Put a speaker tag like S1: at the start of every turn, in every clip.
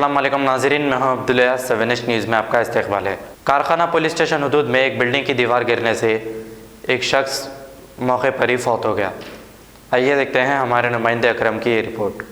S1: अस्सलाम वालेकुम नाज़रीन, मैं हूं अब्दुल्ला। 7H न्यूज़ में आपका इस्तकबाल है। कारखाना पुलिस स्टेशन हदूद में एक बिल्डिंग की दीवार गिरने से एक शख्स मौके पर ही फौत हो गया। आइए देखते हैं हमारे नुमाइंदे अकरम की ये रिपोर्ट।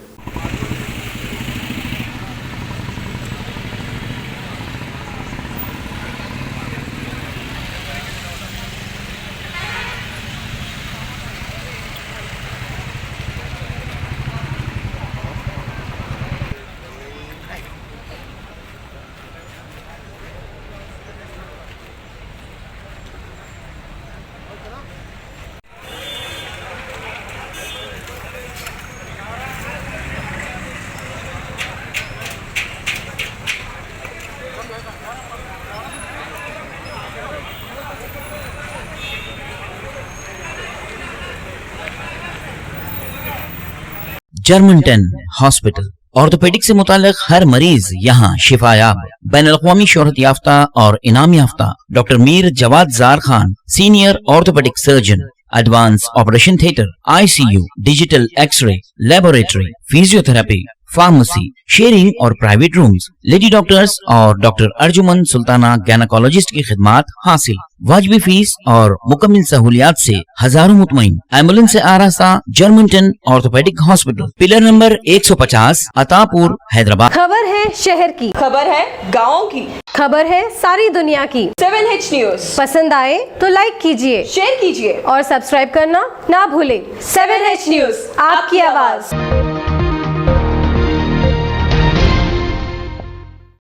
S2: जर्मनटन हॉस्पिटल ऑर्थोपेडिक से मुताल्लिक हर मरीज यहाँ शिफायाब। बैनुल-अक़वामी शोहरत याफ्ता और इनाम याफ्ता doctor Mir Jawad Jar Khan, senior orthopaedic surgeon, advance operation theatre, ICU, digital X-ray, laboratory, physiotherapy, pharmacy, sharing और प्राइवेट रूम्स, लेडी डॉक्टर्स और डॉक्टर अर्जुमन सुल्ताना गैनकोलॉजिस्ट की खिदमात हासिल। वाजिबी फीस और मुकम्मल सहूलियात से हजारों मुतमईन। एम्बुलेंस से आरास्ता Germanton orthopaedic hospital, pillar number 150, Attapur, Hyderabad.
S3: खबर है शहर की,
S4: खबर है गाँव की,
S3: खबर है सारी दुनिया की।
S4: 7H न्यूज़
S3: पसंद आए तो लाइक कीजिए,
S4: शेयर कीजिए
S3: और सब्सक्राइब करना ना भूले।
S4: 7H न्यूज़,
S3: आपकी आवाज।